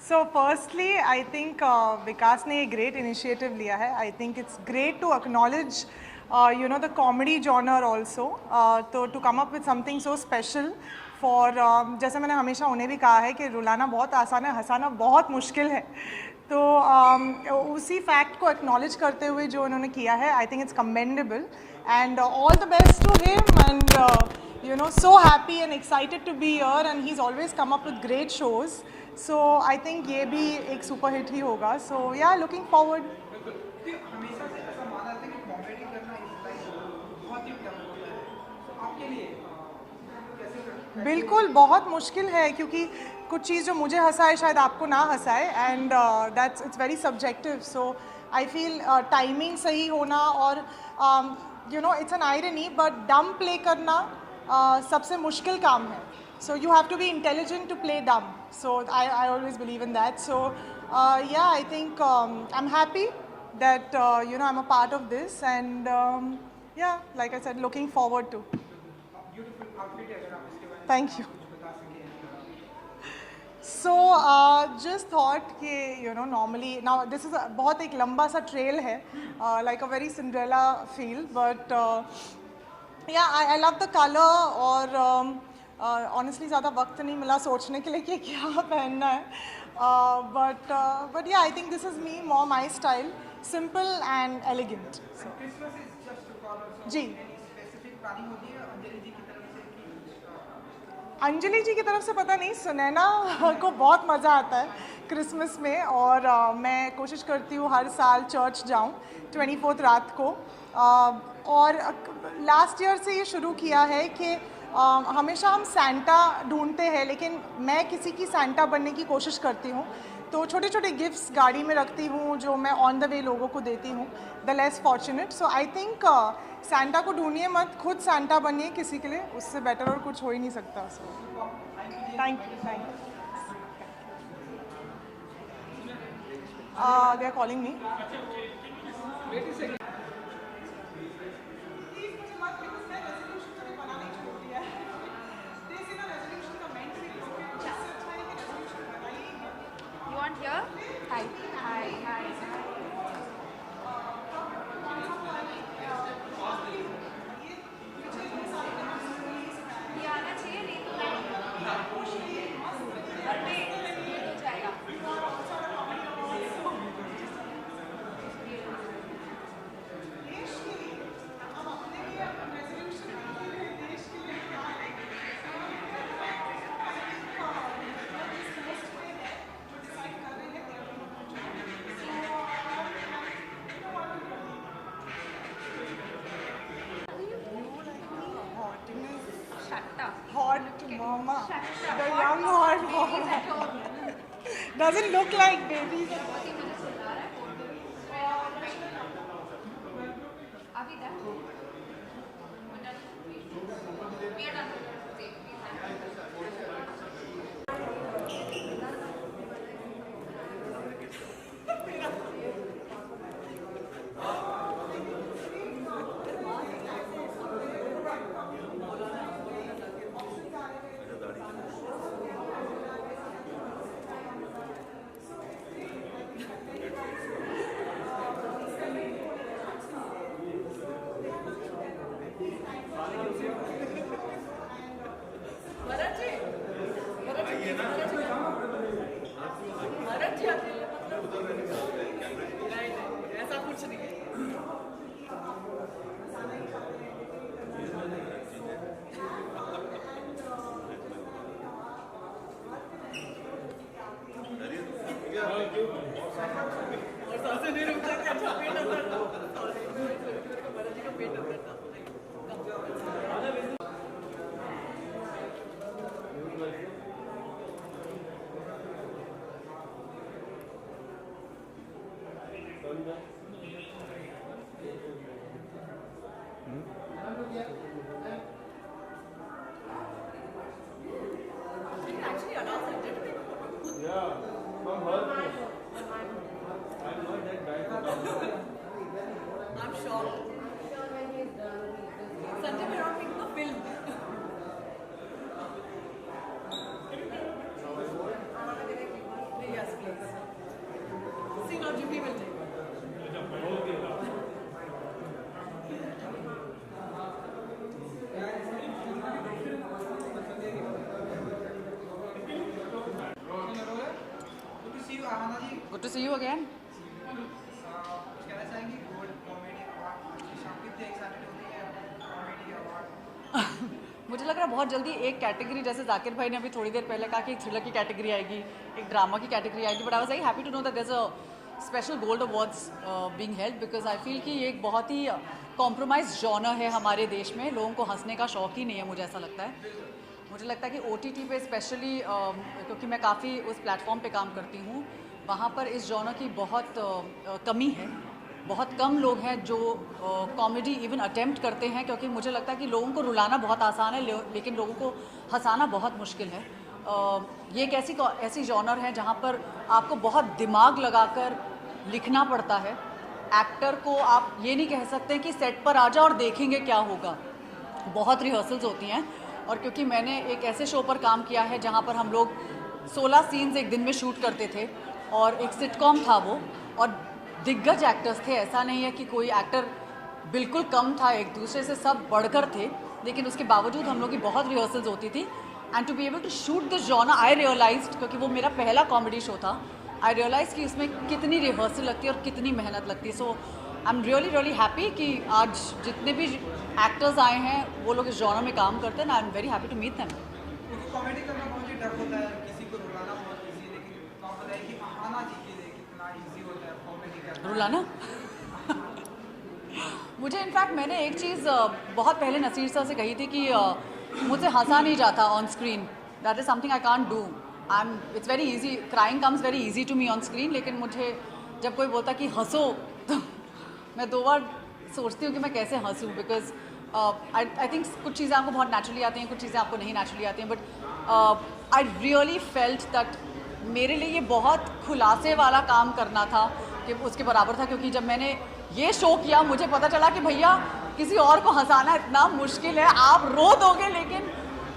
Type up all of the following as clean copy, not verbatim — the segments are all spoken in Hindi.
So firstly, I think Vikas ने एक great initiative लिया है. I think it's great to acknowledge, the comedy genre also. To come up with something so special for जैसे मैंने हमेशा उन्हें भी कहा है कि रुलाना बहुत आसान है, हंसाना बहुत मुश्किल है. तो उसी फैक्ट को एक्नॉलेज करते हुए जो उन्होंने किया है, I think it's commendable and all the best to him and so happy and excited to be here and he's always come up with great shows. So I think ये भी एक सुपर हिट ही होगा. So yeah, looking forward. हमेशा से ऐसा माना जाता है कि कॉमेडी करना इस लाइफ बहुत ही टफ होता है. तो आपके लिए कैसे? बिल्कुल बहुत मुश्किल है क्योंकि कुछ चीज़ जो मुझे हंसाए शायद आपको ना हंसाए and that's it's very subjective. So I feel timing सही होना और it's an irony but dumb play करना सबसे मुश्किल काम है. So you have to be intelligent to play dumb. So I always believe in that. So yeah, I think I'm happy that I'm a part of this and yeah, like I said, looking forward to. Beautiful outfit है, अगर आप इसके बारे में Thank you. कुछ बता सकें. So just thought कि normally now this is बहुत एक लंबा सा trail है, like a very Cinderella feel, but yeah, I love the color और ऑनेस्टली ज़्यादा वक्त नहीं मिला सोचने के लिए कि क्या पहनना है. But yeah I think this is me more my style, simple and elegant. Christmas is just to corner. जी. स्पेसिफिक प्लानिंग होती है अंजलि जी की तरफ से कि अंजलि जी की तरफ से पता नहीं, सुनैना को बहुत मज़ा आता है क्रिसमस में और मैं कोशिश करती हूँ हर साल चर्च जाऊँ 24 रात को. और लास्ट ईयर से ये शुरू किया है कि हमेशा हम सैंटा ढूंढते हैं लेकिन मैं किसी की सैंटा बनने की कोशिश करती हूँ. तो छोटे छोटे गिफ्ट्स गाड़ी में रखती हूँ जो मैं ऑन द वे लोगों को देती हूँ, the less fortunate. So I think Santa को ढूंढिए मत, खुद सैंटा बनिए किसी के लिए, उससे बेटर और कुछ हो ही नहीं सकता. So thank you. They are calling me. You want here? Hi. Hi. Hi. ये आना चाहिए नहीं तो अरे ये हो जाएगा. Shut up. Hot mama. Shut up. The young hot mama. Doesn't look like baby. Are we done? We are done. Good to see you again. कुछ कहना चाहेंगे गोल्ड कॉमेडी अवार्ड शाम कितने एक्साइटेड होती है कॉमेडी अवार्ड? मुझे लग रहा है बहुत जल्दी एक कैटेगरी, जैसे जाकिर भाई ने अभी थोड़ी देर पहले कहा कि एक थ्रिलर की कैटेगरी आएगी, एक ड्रामा की कैटेगरी आएगी, but I was very happy to know that there is a special gold awards being held, because I feel कि ये एक बहुत ही कॉम्प्रोमाइज जॉनर है हमारे देश में. लोगों को हंसने का शौक ही नहीं है, मुझे ऐसा लगता है. मुझे लगता है कि OTT पे स्पेशली क्योंकि मैं काफ़ी उस प्लेटफॉर्म पे काम करती हूँ, वहाँ पर इस जॉनर की बहुत कमी है. बहुत कम लोग हैं जो कॉमेडी इवन अटेम्प्ट करते हैं, क्योंकि मुझे लगता है कि लोगों को रुलाना बहुत आसान है लेकिन लोगों को हंसाना बहुत मुश्किल है. ये एक ऐसी जॉनर है जहाँ पर आपको बहुत दिमाग लगाकर लिखना पड़ता है. एक्टर को आप ये नहीं कह सकते कि सेट पर आ जाओ और देखेंगे क्या होगा. बहुत रिहर्सल्स होती हैं. और क्योंकि मैंने एक ऐसे शो पर काम किया है जहाँ पर हम लोग 16 सीन्स एक दिन में शूट करते थे, और एक सिटकॉम था वो, और दिग्गज एक्टर्स थे. ऐसा नहीं है कि कोई एक्टर बिल्कुल कम था, एक दूसरे से सब बढ़कर थे, लेकिन उसके बावजूद हम लोग की बहुत रिहर्सल्स होती थी. And to be able to shoot this genre, I realised, क्योंकि वो मेरा पहला कॉमेडी शो था, आई रियलाइज कि उसमें कितनी रिहर्सल लगती है और कितनी मेहनत लगती है. सो आई एम रियली हैप्पी कि आज जितने भी एक्टर्स आए हैं वो लोग इस जॉनर में काम करते हैं. I am very happy to meet them. क्योंकि कॉमेडी करना बहुत ही टफ होता है, किसी को रुलाना बहुत इजी, लेकिन आप बताइए कि आना चाहिए कितना इजी होता है कॉमेडी करना. रुलाना मुझे इनफैक्ट मैंने एक चीज़ बहुत पहले नसीर सर से कही थी कि मुझसे हंसा नहीं जाता on screen. That is something I can't do. It's very easy, crying comes very easy to me on screen. लेकिन मुझे जब कोई बोलता कि हंसो तो मैं 2 बार सोचती हूँ कि मैं कैसे हंसूँ, बिकॉज आई थिंक कुछ चीज़ें आपको बहुत नेचुरली आती हैं, कुछ चीज़ें आपको नहीं नेचुरली आती हैं. But I really felt that मेरे लिए ये बहुत खुलासे वाला काम करना था कि उसके बराबर था. क्योंकि जब मैंने ये शो किया मुझे पता चला कि भैया किसी और को हंसाना इतना मुश्किल है. आप रो दोगे, लेकिन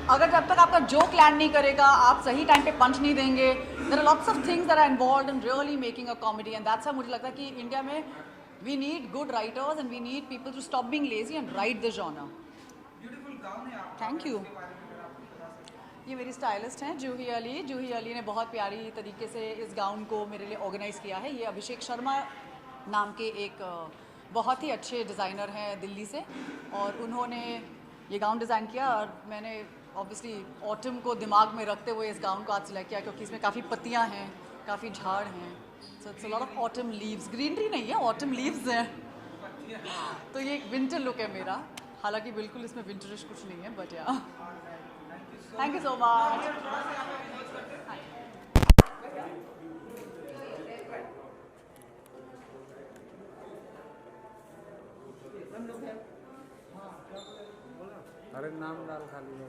अगर जब तक आपका जोक लैंड नहीं करेगा, आप सही टाइम पे पंच नहीं देंगे, there are lots of things that are involved in really making a comedy. And that's why मुझे लगता है कि इंडिया में we need good writers and we need people to stop being lazy and write this genre. Beautiful gown है आपका. Thank you. इसके बारे में अगर आप बता सकें. ये मेरी स्टाइलिस्ट हैं जूही अली. जूही अली ने बहुत प्यारी तरीके से इस गाउन को मेरे लिए ऑर्गेनाइज़ किया है. ये अभिषेक शर्मा नाम के एक बहुत ही अच्छे डिज़ाइनर हैं दिल्ली से, और उन्होंने ये गाउन डिज़ाइन किया. और मैंने ऑब्वियसली ऑटम को दिमाग में रखते हुए इस गाउन को आज सिलेक्ट किया, क्योंकि इसमें काफ़ी पत्तियाँ हैं, काफ़ी झाड़ हैं. So it's a lot of autumn leaves. Greenery नहीं है, ऑटम लीव्स हैं. तो ये एक विंटर लुक है मेरा. हालांकि बिल्कुल इसमें विंटरिश कुछ नहीं है, बट या थैंक यू सो मच. अरे नाम डाल खाली है.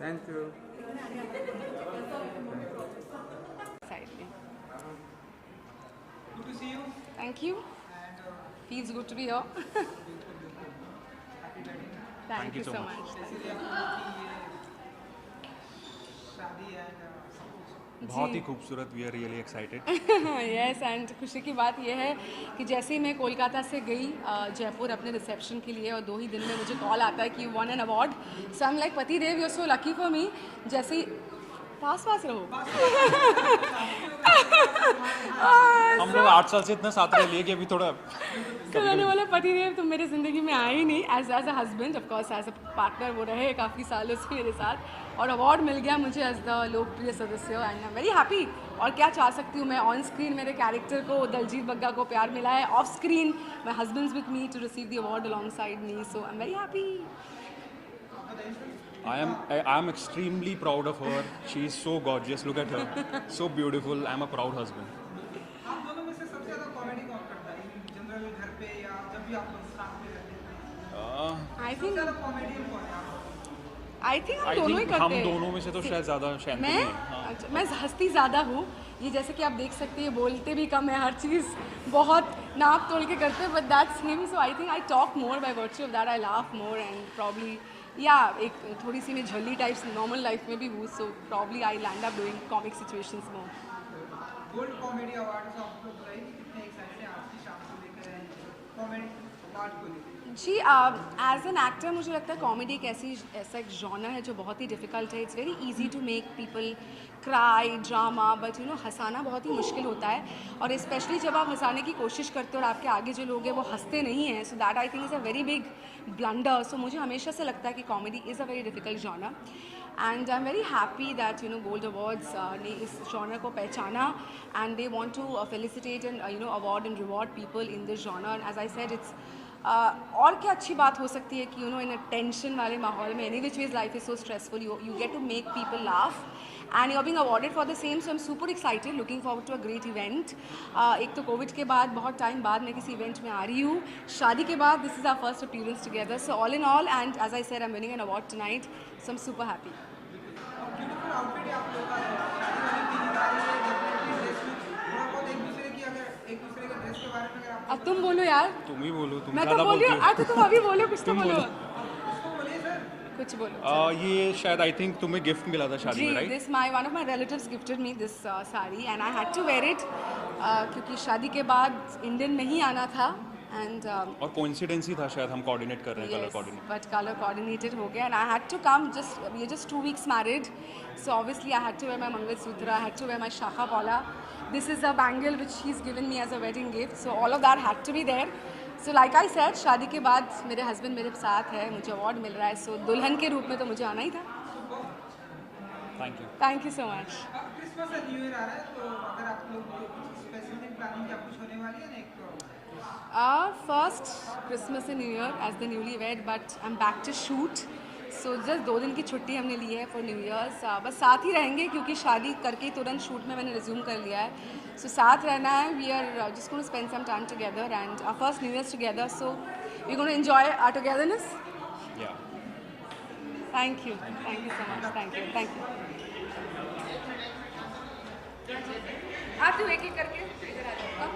Thank you. Exciting. Good to see you. Thank you. And Feels good to be here. happy wedding. Thank you so much. इसीलिए आपकी ये शादी एंड सब कुछ. बहुत ही खूबसूरत. We are really excited. Yes, and खुशी की बात यह है कि जैसे ही मैं कोलकाता से गई जयपुर अपने रिसेप्शन के लिए, और 2 ही दिन में मुझे कॉल आता है कि you won an award. So I am like पति देव, you are so lucky for me. जैसे ही पास रहो. हम लोग 8 साल से इतना साथ रह लिए कि अभी थोड़ा तो मैंने बोला पति देव तुम मेरी ज़िंदगी में आए ही नहीं. As a husband, of course as a partner वो रहे काफ़ी सालों से मेरे साथ, और अवार्ड मिल गया मुझे एज द लोकप्रिय सदस्य. And I am very happy. और क्या चाह सकती हूँ मैं. ऑन स्क्रीन मेरे कैरेक्टर को, दलजीत बग्गा को प्यार मिला है. Off screen my husband's with me to receive the award alongside me. So I am very happy. I am extremely proud of her. She is so gorgeous. Look at her. So beautiful. I am a proud husband. आप दोनों में से सबसे ज़्यादा कॉमेडी कौन करता है? जनरल घर पे या जब भी आप लोग साथ में रहते हैं? आई सबसे थिंक ज़्यादा कॉमेडियन कौन है आप? आई थिंक हम आई दोनों ही थिंक करते हम हैं। दोनों में से तो शायद ज़्यादा शांति मैं नहीं है। हाँ। अच्छा, मैं हंसती ज़्यादा हूँ, ये जैसे कि आप देख सकते हैं बोलते भी कम है, हर चीज़ बहुत नाक तोड़ के करते हैं, but that's him. So I think I talk more by virtue of that, I laugh more and probably या एक थोड़ी सी मैं झल्ली टाइप्स नॉर्मल लाइफ में भी हूँ, so probably I land up doing comic situations more. Gold comedy award से आप लोग बताइए कि कितने एक्साइटेड हैं आज की शाम को लेकर आए कॉमेडी अवार्ड को लेकर। जी, एज एन एक्टर मुझे लगता है कॉमेडी एक ऐसा एक जॉनर है जो बहुत ही डिफ़िकल्ट है। It's very easy to make people cry, drama, but you know हंसाना बहुत ही मुश्किल होता है, और स्पेशली जब आप हंसाने की कोशिश करते हो और आपके आगे जो लोग हैं वो हंसते नहीं हैं, so that I think is a very big blunder. So मुझे हमेशा से लगता है कि comedy is a very difficult genre, and I am very happy that you know gold awards ने इस जॉनर को पहचाना, and they want to felicitate and you know award and reward people in this genre. As I said, it's और क्या अच्छी बात हो सकती है कि you no in a tension वाले माहौल में, any which ways life is so stressful, you get to make people laugh and you are being awarded for the same. So I am super excited, looking forward to a great event. एक तो कोविड के बाद बहुत टाइम बाद मैं किसी इवेंट में आ रही हूँ, शादी के बाद this is our first appearance together, so all in all, and as I said I am winning an award tonight, so I am super happy. Beautiful outfit है आप लोगों का, शादी वाली फीलिंग आ रही है, डेफिनेटली ड्रेस में थोड़ा बहुत एक दूसरे की, अगर एक दूसरे के ड्रेस के बारे में अगर आप अब तुम बोलो यार, तुम ही बोलो, तुम मैं तो ज़्यादा बोल रही बोलती हूँ, हो। तो तुम अभी बोलो, कुछ तो तुम बोलो, उसको बोलिए सर। कुछ बोलो। ये शायद आई थिंक तुम्हें गिफ्ट मिला था शादी जी, में, right? This my one of my relatives gifted me this sari and I had to wear it, क्योंकि शादी के बाद इंडियन में ही आना था, एंड और कोइंसिडेंस ही था शायद, हम कोऑर्डिनेट कर रहे हैं, colour coordinate. But colour coordinated हो गया, and I had to come, just ये just 2 weeks married, so obviously I had to wear my mangalsutra, I had to wear my shakha pola, this is a bangle which he is given me as a wedding gift, so all of that had to be there. So like I said, शादी के बाद मेरे हस्बैंड मेरे साथ है, मुझे अवार्ड मिल रहा है, सो दुल्हन के रूप में तो मुझे आना ही था। Thank you so much. Christmas और न्यू ईयर आ रहा है, तो अगर आप लोग स्पेसिफिक प्लानिंग क्या कुछ होने वाली है ना, एक first Christmas and new year as the newly wed, but I am back to shoot, so just 2 दिन की छुट्टी हमने ली है फॉर न्यू ईयर्स। बस साथ ही रहेंगे, क्योंकि शादी करके ही तुरंत शूट में मैंने रिज्यूम कर लिया है, सो साथ रहना है। We are just going to spend some time together and our first new years together, so we going to enjoy our togetherness. या thank you so much, thank you. आप तो एक करके इधर आ जाओ।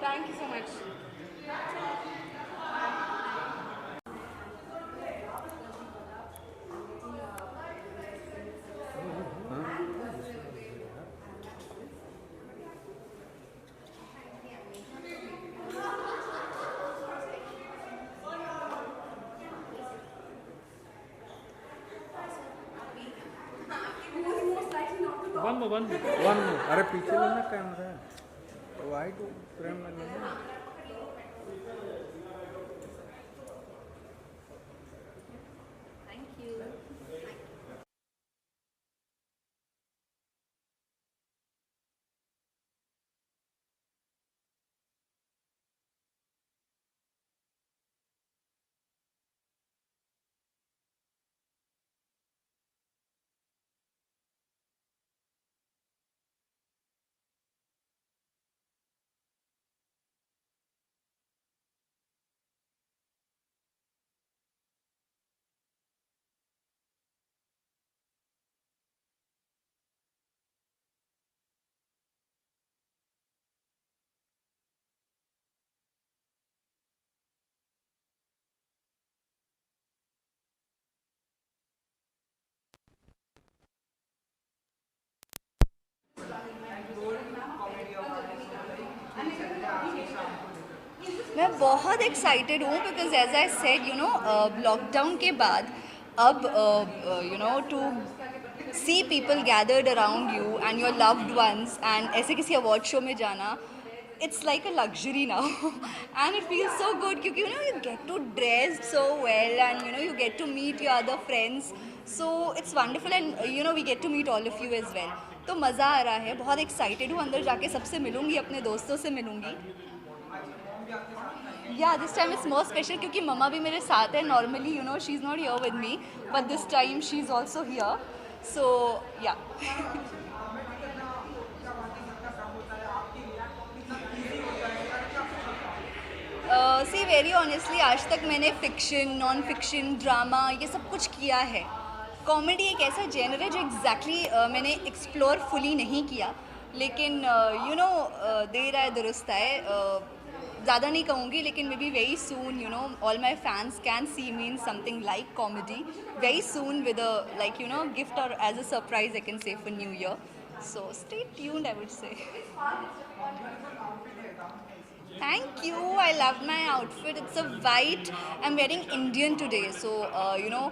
Thank you so much. One अरे पीछे लेना कैमरा, वाइट फ्रेम में लेना। मैं बहुत एक्साइटेड हूँ because as I said you know lockdown के बाद अब you know to see people gathered around you and your loved ones and ऐसे किसी अवार्ड शो में जाना, it's like a luxury now and it feels so good क्योंकि you know you get to dress so well and you know you get to meet your other friends, so it's wonderful and you know we get to meet all of you as well. तो मज़ा आ रहा है, बहुत एक्साइटेड हूँ, अंदर जाके सबसे मिलूँगी, अपने दोस्तों से मिलूँगी Yeah, this time it's more special क्योंकि मम्मा भी मेरे साथ है. Normally, you know, she's not here with me, but this time she's also here. So, yeah. See, very honestly, आज तक मैंने फिक्शन, नॉन फिक्शन, ड्रामा ये सब कुछ किया है. कॉमेडी एक ऐसा जेनर है जो एग्जैक्टली मैंने एक्सप्लोर फुली नहीं किया, लेकिन यू नो देर आए दुरुस्त आए. ज़्यादा नहीं कहूँगी, लेकिन maybe very soon, you know, all my fans can see me in something like comedy very soon with a like, you know, gift और as a surprise I can say for new year. So stay tuned, I would say. Thank you. I love my outfit. It's a white. I'm wearing Indian today, so you know,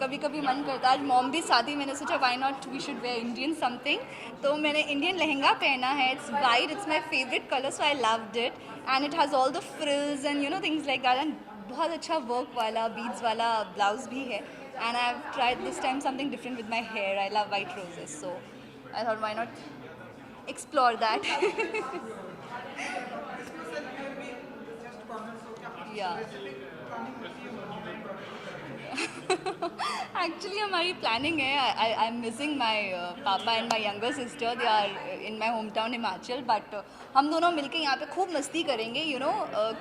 कभी कभी मन करता है. आज मॉम भी साथ ही, मैंने सोचा why not we should wear Indian something. तो मैंने Indian लहंगा पहना है. It's white. It's my favorite color, so I loved it. And it has all the frills and you know things like that. And बहुत अच्छा work वाला, beads वाला blouse भी है. And I've tried this time something different with my hair. I love white roses, so I thought why not explore that. Yeah. Actually, हमारी planning है. I'm missing my पापा and my younger sister. They are in my hometown Himachal. But हम दोनों मिलके यहाँ पे खूब मस्ती करेंगे. You know,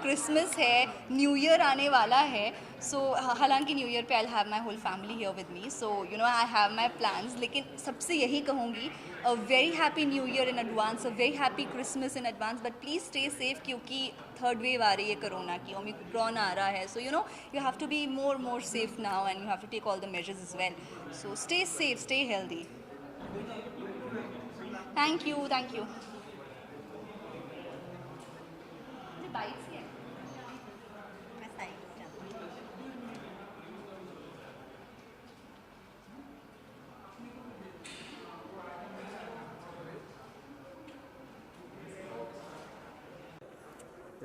Christmas है, New Year आने वाला है. So हालांकि New Year पे I'll have my whole family here with me. So you know, I have my plans. लेकिन सबसे यही कहूँगी, a very happy New Year in advance, a very happy Christmas in advance. But please stay safe क्योंकि थर्ड वेव आ रही है कोरोना की, ओमिक्रॉन आ रहा है. So you know, you have to be more safe now and you have to take all the measures as well. So stay safe, stay healthy. Thank you, thank you.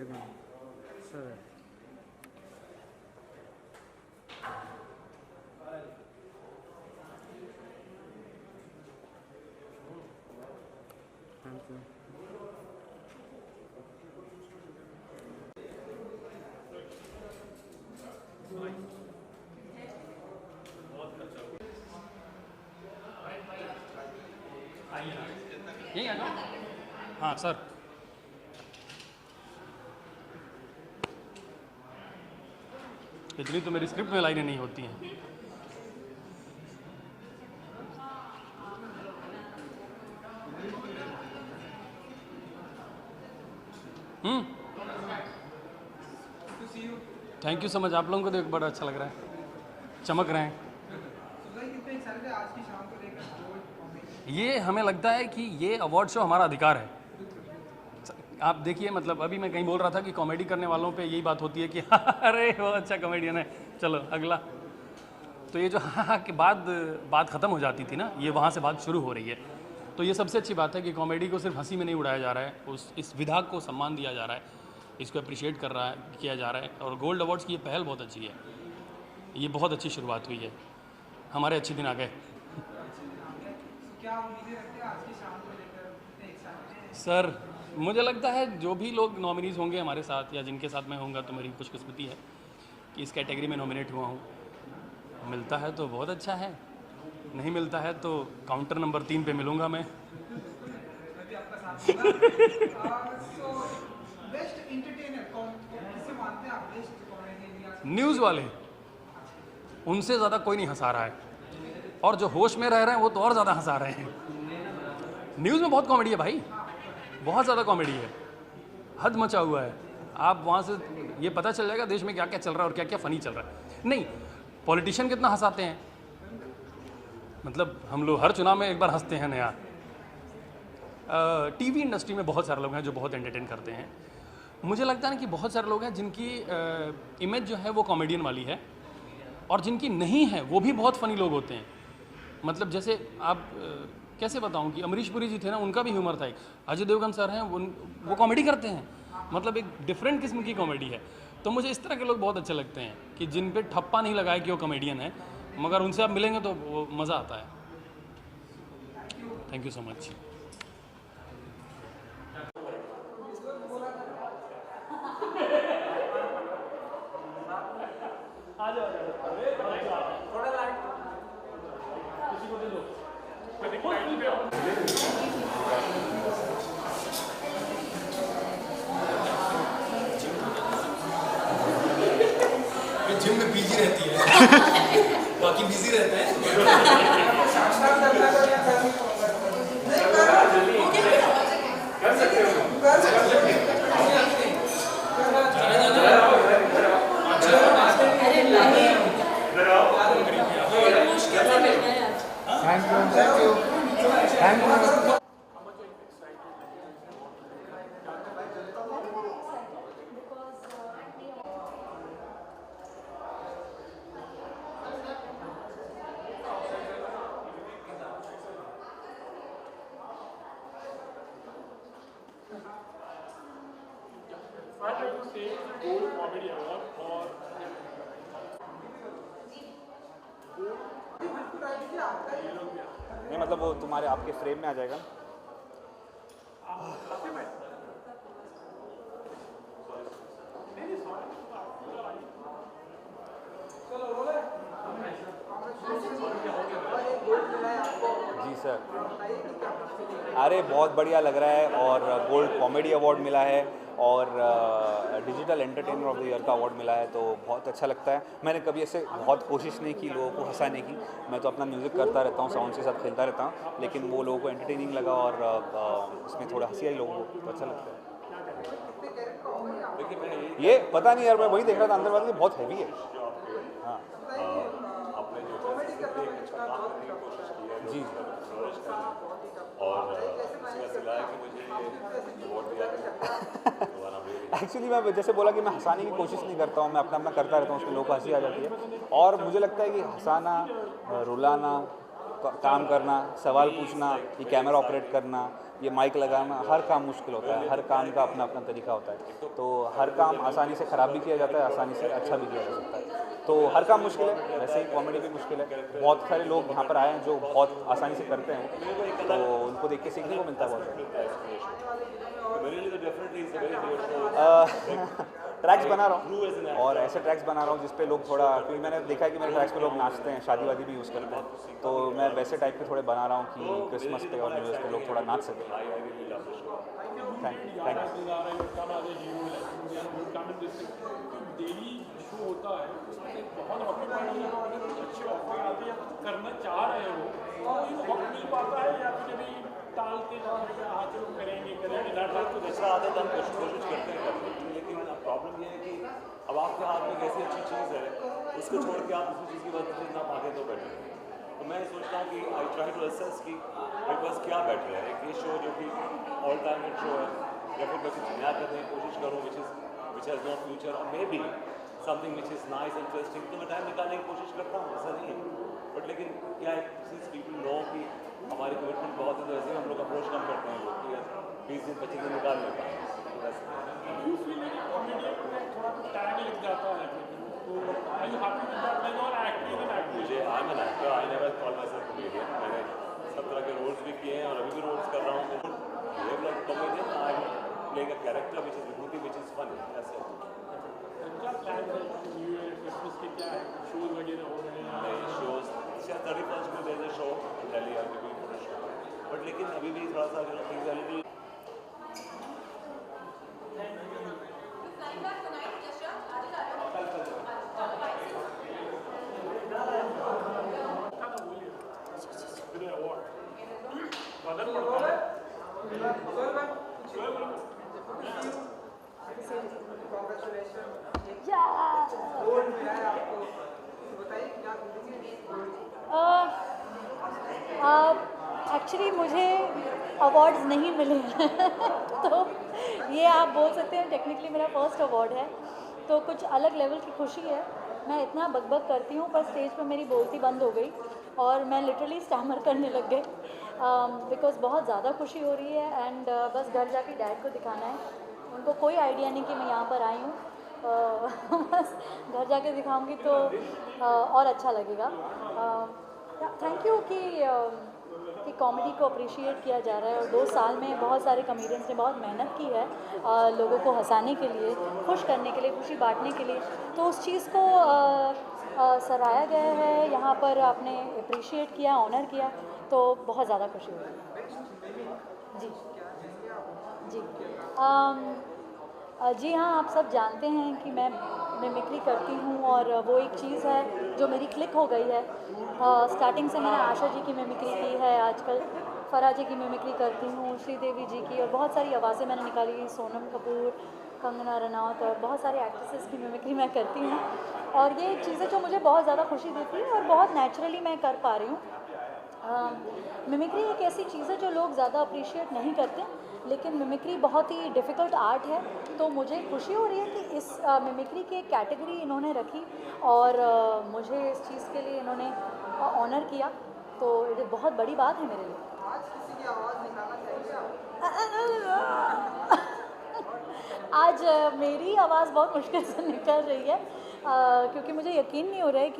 एक मिनट सर. Thank you. यही है ना? हाँ सर. इतनी तो मेरी स्क्रिप्ट में लाइनें नहीं होती हैं. Thank you so much. आप लोगों को देख बड़ा अच्छा लग रहा है, चमक रहे हैं. ये हमें लगता है कि ये अवार्ड शो हमारा अधिकार है. आप देखिए, मतलब अभी मैं कहीं बोल रहा था कि कॉमेडी करने वालों पे यही बात होती है कि अरे वो अच्छा कॉमेडियन है, चलो अगला. तो ये जो हाँ के बाद बात ख़त्म हो जाती थी ना, ये वहाँ से बात शुरू हो रही है. तो ये सबसे अच्छी बात है कि कॉमेडी को सिर्फ हंसी में नहीं उड़ाया जा रहा है, इस विधा को सम्मान दिया जा रहा है, इसको अप्रिशिएट किया जा रहा है. और गोल्ड अवार्ड्स की ये पहल बहुत अच्छी है. ये बहुत अच्छी शुरुआत हुई है. हमारे अच्छे दिन आ गए. सर मुझे लगता है जो भी लोग नॉमिनीज़ होंगे हमारे साथ या जिनके साथ मैं होऊंगा, तो मेरी खुशकिस्मती है कि इस कैटेगरी में नॉमिनेट हुआ हूँ. मिलता है तो बहुत अच्छा है, नहीं मिलता है तो काउंटर नंबर 3 पे मिलूँगा मैं. न्यूज़ वाले, उनसे ज़्यादा कोई नहीं हंसा रहा है, और जो होश में रह रहे हैं वो तो और ज़्यादा हंसा रहे हैं. न्यूज़ में बहुत कॉमेडी है भाई, बहुत ज़्यादा कॉमेडी है, हद मचा हुआ है. आप वहाँ से ये पता चल जाएगा देश में क्या क्या चल रहा है और क्या क्या फ़नी चल रहा है. नहीं, पॉलिटिशियन कितना हंसाते हैं, मतलब हम लोग हर चुनाव में एक बार हंसते हैं नया. टीवी इंडस्ट्री में बहुत सारे लोग हैं जो बहुत एंटरटेन करते हैं. मुझे लगता है ना कि बहुत सारे लोग हैं जिनकी इमेज जो है वो कॉमेडियन वाली है, और जिनकी नहीं है वो भी बहुत फ़नी लोग होते हैं. मतलब जैसे आप कैसे बताऊं कि अमरीश पुरी जी थे ना, उनका भी ह्यूमर था. एक अजय देवगन सर हैं, वो कॉमेडी करते हैं, मतलब एक डिफरेंट किस्म की कॉमेडी है. तो मुझे इस तरह के लोग बहुत अच्छे लगते हैं कि जिन पे ठप्पा नहीं लगाए कि वो कॉमेडियन है, मगर उनसे आप मिलेंगे तो वो मज़ा आता है. Thank you so much. में बिजी रहती है बाकी बिजी रहता है thank you thank you I'd like to say Gold Comedy Award for नहीं मतलब वो तुम्हारे आपके फ्रेम में आ जाएगा। जी सर, अरे बहुत बढ़िया लग रहा है और गोल्ड कॉमेडी अवार्ड मिला है और digital entertainer of the year का अवार्ड मिला है, तो बहुत अच्छा लगता है। मैंने कभी ऐसे बहुत कोशिश नहीं की लोगों को हंसाने की, मैं तो अपना म्यूज़िक करता रहता हूँ, साउंड के साथ खेलता रहता हूँ, लेकिन वो लोगों को एंटरटेनिंग लगा और इसमें थोड़ा हंसी आई लोगों को, तो अच्छा लगता है। ये पता नहीं यार, मैं वही देख रहा था अंदर वाले, बहुत हैवी है। हाँ जी एक्चुअली मैं जैसे बोला कि मैं हंसाने की कोशिश नहीं करता हूँ, मैं अपना अपना करता रहता हूँ, उसमें लोगों को हंसी आ जाती है। और मुझे लगता है कि हंसाना, रुलाना, काम करना, सवाल पूछना, ये कैमरा ऑपरेट करना, ये माइक लगाना, हर काम मुश्किल होता है, हर काम का अपना अपना तरीका होता है। तो हर काम आसानी से ख़राब भी किया जाता है, आसानी से अच्छा भी किया जा सकता है। तो हर काम मुश्किल है, वैसे ही कॉमेडी भी मुश्किल है। बहुत सारे लोग यहाँ पर आए हैं जो बहुत आसानी से करते हैं, तो उनको देख के सीखने को मिलता है बहुत। ट्रैक्स बना रहा हूँ और ऐसे ट्रैक्स बना रहा हूँ जिस पे लोग थोड़ा, क्योंकि मैंने देखा है कि मेरे ट्रैक्स पे लोग नाचते हैं, शादी वादी भी यूज़ करते हैं, तो मैं वैसे टाइप के थोड़े बना रहा हूँ कि क्रिसमस पे और न्यू ईयर पे लोग थोड़ा नाच सकें। थैंक डेली शो होता है उसमें बहुत ऑक्यूपाइड हो जाता है, कुछ अच्छे ऑफर आते हैं, कुछ करना चाह रहे हो तो वक्त मिल पाता है या फिर कभी टालते जाते हैं, हाँ चलो करेंगे तो दूसरा आदत हम कोशिश करते हैं करने की, लेकिन प्रॉब्लम ये है कि अब आपके हाथ में एक ऐसी अच्छी चीज़ है, उसको छोड़ के आप दूसरी चीज़ की वजह से ना भागे तो बेटर है। तो मैं सोचता हूँ कि आई ट्राई टू असेस कि मेरे पास क्या बेटर है, एक ये शो जो कि ऑल टाइम हिट शो है, या फिर मैं कुछ नया करने की कोशिश करूँ विच हैज़ नो फ्यूचर, और may be something which is nice interesting, तो मैं टाइम निकालने की कोशिश करता हूँ, ऐसा नहीं है। बट लेकिन क्या है, सिंस पीपल नो कि हमारी कमिटमेंट बहुत है, तो ऐसे हम लोग अप्रोच कम करते हैं लोग कि 20 दिन 25 दिन निकाल लेते हैं। थोड़ा तो टाइम लग जाता है, तो आई हैप्पी विद दैट लाइक और एक्टिंग एंड एक्टिंग। मुझे I am an actor, I never call my self comedian. मैंने सब तरह के रोल्स भी किए हैं और अभी भी रोल्स कर रहा हूँ। Behave like comedian, I am playing a character which is Vibhuti, which is fun. That's it. क्या प्लान है न्यू ईयर क्रिसमस के, क्या है शोज वगैरह हो रहे हैं? नए शोज 31st में there is a show in Delhi, I will be for show, but लेकिन अभी भी थोड़ा सा थिंग्स आर लिटिल एक्चुअली मुझे अवार्ड्स नहीं मिले तो ये आप बोल सकते हैं टेक्निकली मेरा फर्स्ट अवार्ड है, तो कुछ अलग लेवल की खुशी है। मैं इतना बकबक करती हूँ पर स्टेज पर मेरी बोलती बंद हो गई और मैं लिटरली स्टैमर करने लग गई बिकॉज बहुत ज़्यादा खुशी हो रही है एंड बस घर जाके डैड को दिखाना है। उनको कोई आइडिया नहीं कि मैं यहाँ पर आई हूँ बस घर जाके दिखाऊंगी तो और अच्छा लगेगा। थैंक यू कि कॉमेडी को अप्रिशिएट किया जा रहा है और 2 साल में बहुत सारे कॉमेडियंस ने बहुत मेहनत की है लोगों को हंसाने के लिए, खुश करने के लिए, खुशी बांटने के लिए, तो उस चीज़ को सराहा गया है, यहाँ पर आपने अप्रिशिएट किया, ऑनर किया, तो बहुत ज़्यादा खुशी हुई। जी जी जी हाँ, आप सब जानते हैं कि मैं मिमिक्री करती हूँ और वो एक चीज़ है जो मेरी क्लिक हो गई है। स्टार्टिंग से मैंने आशा जी की मिमिक्री की है, आजकल फराह जी की मिमिक्री करती हूँ, श्रीदेवी जी की, और बहुत सारी आवाज़ें मैंने निकाली, सोनम कपूर, कंगना रनौत और बहुत सारे एक्ट्रेसेस की मिमिक्री मैं करती हूँ। और ये चीज़ें जो मुझे बहुत ज़्यादा खुशी देती है और बहुत नेचुरली मैं कर पा रही हूँ। मिमिक्री एक ऐसी चीज़ है जो लोग ज़्यादा अप्रिशिएट नहीं करते, लेकिन मिमिक्री बहुत ही डिफ़िकल्ट आर्ट है। तो मुझे खुशी हो रही है कि इस मिमिक्री की एक कैटेगरी इन्होंने रखी और मुझे इस चीज़ के लिए इन्होंने ऑनर किया, तो ये बहुत बड़ी बात है मेरे लिए। आज किसी की आवाज़ निकालना चाहिए आज मेरी आवाज़ बहुत मुश्किल से निकल रही है, क्योंकि मुझे यकीन नहीं हो रहा है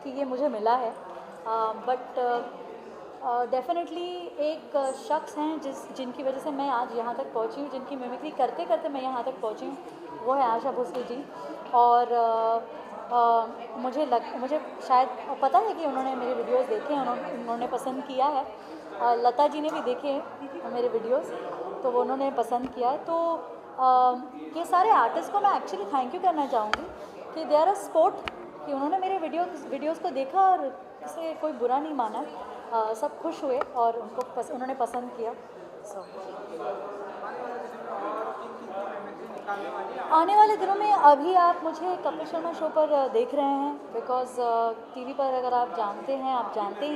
कि ये मुझे मिला है। बट डेफिनेटली एक शख्स हैं जिनकी वजह से मैं आज यहाँ तक पहुँची हूँ, जिनकी मिमिक्री करते करते मैं यहाँ तक पहुँची हूँ, वो है आशा भोसले जी। और मुझे शायद पता है कि उन्होंने मेरे वीडियोस देखे हैं, उन्होंने पसंद किया है। लता जी ने भी देखे हैं मेरे वीडियोस, तो वो उन्होंने पसंद किया है। तो ये सारे आर्टिस्ट को मैं एक्चुअली थैंक यू करना चाहूँगी कि दे आर अ सपोर्ट, कि उन्होंने मेरे वीडियोस को देखा और इसे कोई बुरा नहीं माना, सब खुश हुए और उन्होंने पसंद किया। आने वाले दिनों में अभी आप मुझे कपिल शर्मा शो पर देख रहे हैं, बिकॉज़ टीवी पर अगर आप जानते ही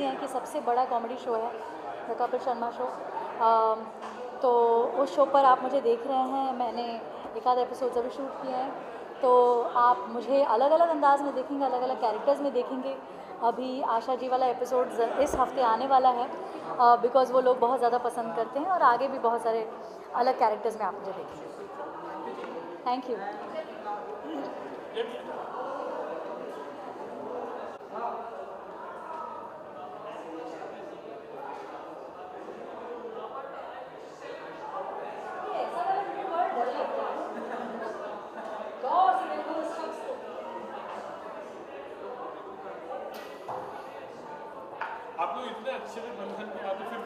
हैं कि सबसे बड़ा कॉमेडी शो है द कपिल शर्मा शो। तो उस शो पर आप मुझे देख रहे हैं। मैंने एक आध एपिसोड अभी शूट किए हैं, तो आप मुझे अलग अलग अंदाज में देखेंगे, अलग अलग कैरेक्टर्स में देखेंगे। अभी आशा जी वाला एपिसोड इस हफ्ते आने वाला है, बिकॉज़ वो लोग बहुत ज़्यादा पसंद करते हैं, और आगे भी बहुत सारे अलग कैरेक्टर्स में आप मुझे देखेंगे। Thank you. आप लोग इतने अच्छे से बंधन में आते फिर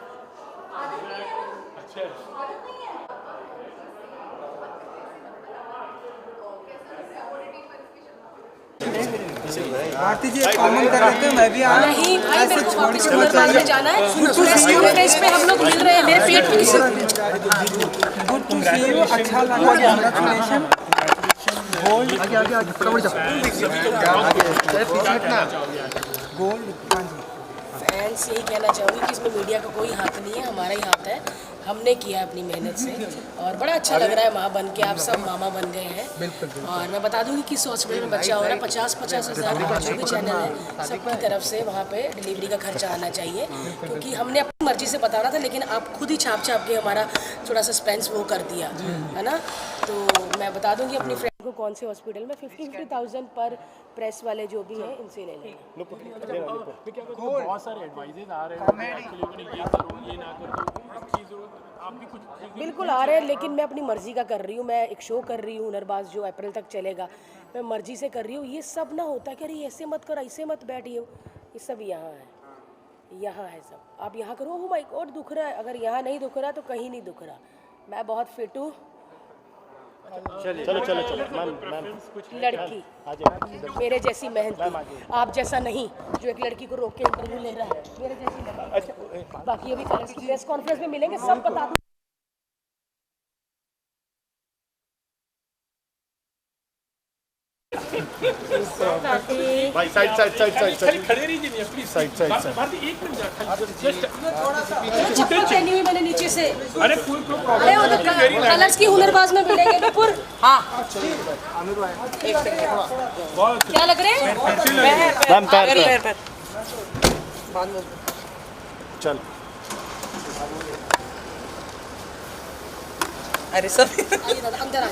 अच्छा भारती जी कॉमन कर रहे थे, मैं भी आ नहीं भाई, मेरे को वापस गुड में जाना है। प्रेस कॉन्फ्रेंस पे हम लोग मिल रहे हैं, मेरे पेट में गुड टू सी यू, अच्छा लगा, कांग्रेचुलेशन। गोल्ड आगे आगे आगे फटाफट गोल्ड। फैंस यही कहना चाहूँगी कि इसमें मीडिया का कोई हाथ नहीं है, हमारा ही हाथ है। हमने किया है अपनी मेहनत से, और बड़ा अच्छा लग रहा है माँ बन के, आप सब मामा बन गए हैं। और मैं बता दूँगी कि इस हॉस्पिटल में बच्चा हो रहा है, 50-50 हज़ार का जो भी चैनल है सबकी तरफ से वहाँ पे डिलीवरी का खर्चा आना चाहिए, क्योंकि हमने अपनी मर्जी से बताना था, लेकिन आप खुद ही छाप के हमारा थोड़ा सस्पेंस वो कर दिया है ना। तो मैं बता दूँगी अपनी फ्रेंड को कौन से हॉस्पिटल में 50,000 पर प्रेस वाले जो भी हैं इनसे ले लेंगे। बहुत सारे एडवाइजेज आ रहे हैं, ये करो, ये ना करो, आप भी कुछ बिल्कुल आ रहे हैं, लेकिन मैं अपनी मर्जी का कर रही हूँ। मैं एक शो कर रही हूँ हुनरबाज, जो अप्रैल तक चलेगा, मैं मर्जी से कर रही हूँ। ये सब ना होता कि अरे ऐसे मत कर, ऐसे मत बैठिए, ये सब यहाँ है सब। आप यहाँ करो, हो माई गॉड दुख रहा है, अगर यहाँ नहीं दुख रहा तो कहीं नहीं दुख रहा। मैं बहुत फिट हूँ। चलो लड़की मेरे जैसी मेहनती, आप जैसा नहीं जो एक लड़की को रोक के इंटरव्यू ले रहा है, मेरे जैसी लड़की। बाकी अभी कलर्स की प्रेस कॉन्फ्रेंस में मिलेंगे, सब बता दूँ। भाई साइड खड़े रहिए प्लीज, साइड भारती एक मिनट जस्ट चप्पल पहनी हुई मैंने नीचे से। अरे कोई प्रॉब्लम अरे वो तो कलर्स की हुनरबाज में मिलेंगे नुपुर। हाँ क्या लग रहे हैं? चल अरे सब अंदर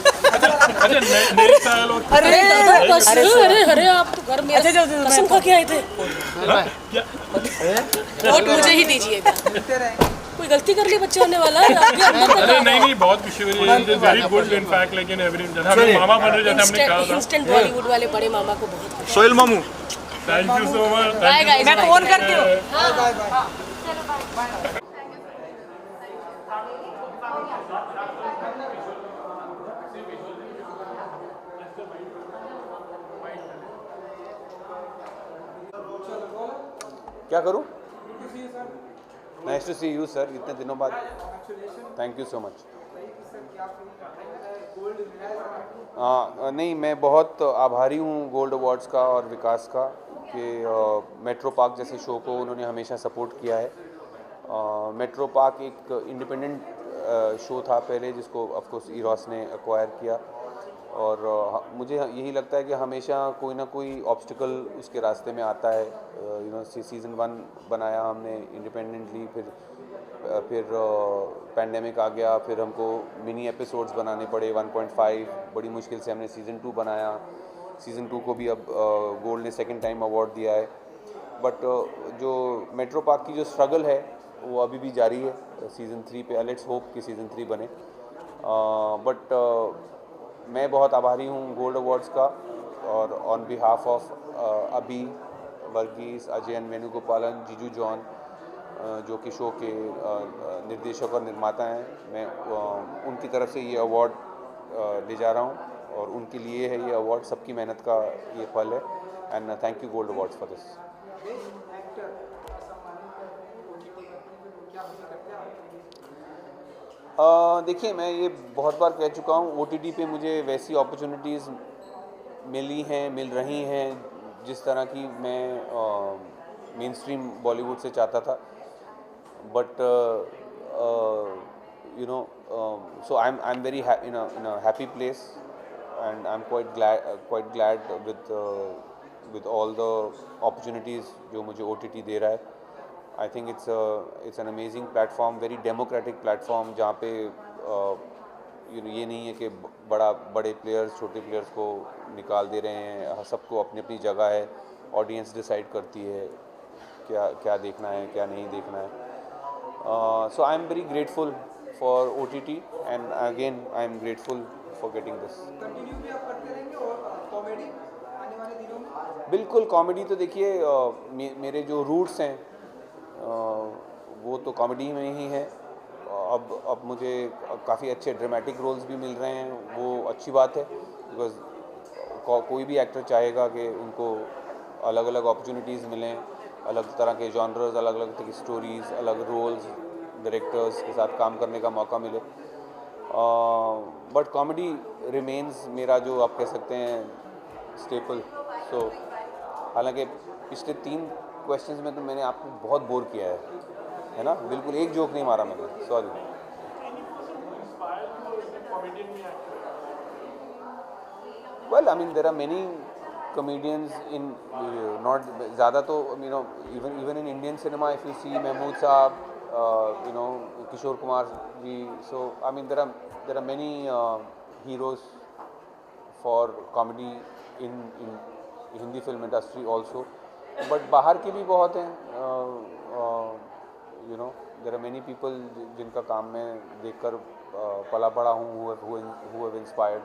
अरे आप तो घर में कसम खा के आए थे, वोट मुझे ही दीजिएगा। कोई गलती कर ली बच्चा होने वाला है? अरे नहीं बहुत वेरी गुड इनफैक्ट, लेकिन हमें मामा बन रहे जैसे हमने कहा था। इंस्टेंट बॉलीवुड वाले बड़े मामा को बहुत खुश। सोहेल मामू thank you so much. Bye guys, मैं फोन करती हूँ। क्या करूँ? Nice to see you sir, इतने दिनों बाद। Thank you so much. नहीं, मैं बहुत आभारी हूँ गोल्ड अवार्ड्स का और विकास का कि मेट्रो पार्क जैसे शो को उन्होंने हमेशा सपोर्ट किया है। मेट्रो पार्क एक इंडिपेंडेंट शो था पहले, जिसको ऑफ कोर्स इरोस ने एक्वायर किया, और मुझे यही लगता है कि हमेशा कोई ना कोई ऑब्स्टिकल उसके रास्ते में आता है। सीज़न 1 बनाया हमने इंडिपेंडेंटली, फिर पैंडेमिक आ गया, फिर हमको मिनी एपिसोड्स बनाने पड़े 1.5, बड़ी मुश्किल से हमने सीज़न 2 बनाया। सीज़न 2 को भी अब गोल्ड ने सेकंड टाइम अवार्ड दिया है। बट जो मेट्रो पार्क की जो स्ट्रगल है वो अभी भी जारी है सीज़न 3 पे। लेट्स होप कि सीज़न 3 बने। बट मैं बहुत आभारी हूँ गोल्ड अवार्ड्स का, और ऑन बिहाफ ऑफ अभी, वर्गीस, अजयन वेणुगोपालन, जीजू जॉन, जो कि शो के निर्देशक और निर्माता हैं, मैं उनकी तरफ से ये अवार्ड ले जा रहा हूँ, और उनके लिए है ये अवार्ड। सबकी मेहनत का ये फल है, and thank you gold awards for this. देखिए, मैं ये बहुत बार कह चुका हूँ, OTT पे मुझे वैसी अपॉर्चुनिटीज़ मिल रही हैं जिस तरह की मैं मेन स्ट्रीम बॉलीवुड से चाहता था। But so I'm very in a happy place, and I'm quite glad with all the opportunities जो मुझे OTT दे रहा है। I think it's an amazing platform, very democratic platform, जहाँ पे ये नहीं है कि बड़े प्लेयर्स छोटे प्लेयर्स को निकाल दे रहे हैं। सबको अपनी अपनी जगह है, ऑडियंस डिसाइड करती है क्या देखना है, क्या नहीं देखना है। So I'm very grateful for OTT, and again I'm grateful for getting this. Continue भी आप करते रहेंगे और कॉमेडी आने वाले दिनों में? बिल्कुल, कॉमेडी तो देखिए मेरे जो रूट्स हैं वो तो कॉमेडी में ही है। अब मुझे काफ़ी अच्छे ड्रामेटिक रोल्स भी मिल रहे हैं, वो अच्छी बात है, बिकॉज कोई भी एक्टर चाहेगा कि उनको अलग अलग अपॉर्चुनिटीज़ मिलें, अलग तरह के जॉनर्स, अलग अलग तरह की स्टोरीज़, अलग रोल्स, डायरेक्टर्स के साथ काम करने का मौका मिले। बट कॉमेडी रिमेन्स मेरा, जो आप कह सकते हैं, स्टेपल। सो हालांकि पिछले 3 क्वेश्चंस में तो मैंने आपको बहुत बोर किया है ना? बिल्कुल एक जोक नहीं मारा मैंने, sorry. Well, I mean there are many comedians in not ज़्यादा तो even in Indian cinema, if you see Mahmood साहब, Kishore Kumar ji, so I mean there are many heroes for comedy in Hindi film industry also, but बाहर के भी बहुत हैं। there are many people जिनका काम मैं देखकर पला बड़ा हूँ, who have inspired.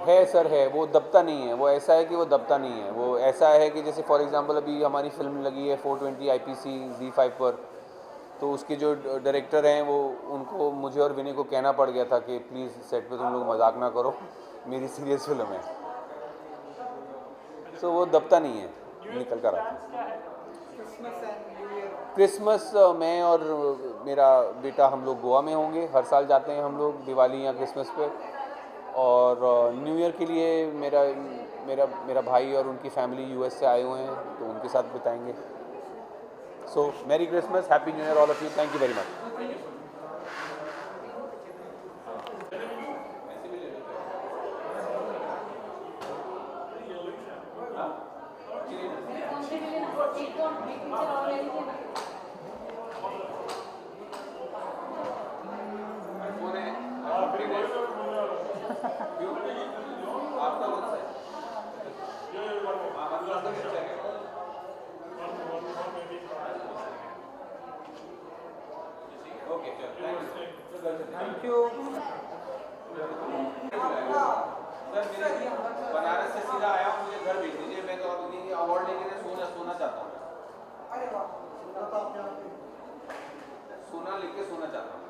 है सर, है, वो दबता नहीं है। वो ऐसा है कि वो दबता नहीं है। वो ऐसा है कि जैसे फॉर एग्जांपल अभी हमारी फिल्म लगी है 420 IPC Z5 पर, तो उसके जो डायरेक्टर हैं वो उनको, मुझे और विनय को कहना पड़ गया था कि प्लीज़ सेट पे तुम लोग मजाक ना करो, मेरी सीरियस फिल्म है। तो वो दबता नहीं है, निकल कर आता है। क्रिसमस मैं और मेरा बेटा हम लोग गोवा में होंगे। हर साल जाते हैं हम लोग दिवाली या क्रिसमस पे। और न्यू ईयर के लिए मेरा भाई और उनकी फैमिली US से आए हुए हैं, तो उनके साथ बिताएंगे। So merry Christmas, happy new year all of you, thank you very much. Thank you. Banaras से सीधा आया हूँ, मुझे घर भेज दीजिए। मैं तो अभी अवार्ड लेके सोना चाहता हूँ। अरे वाह, सोना लेके सोना चाहता हूँ।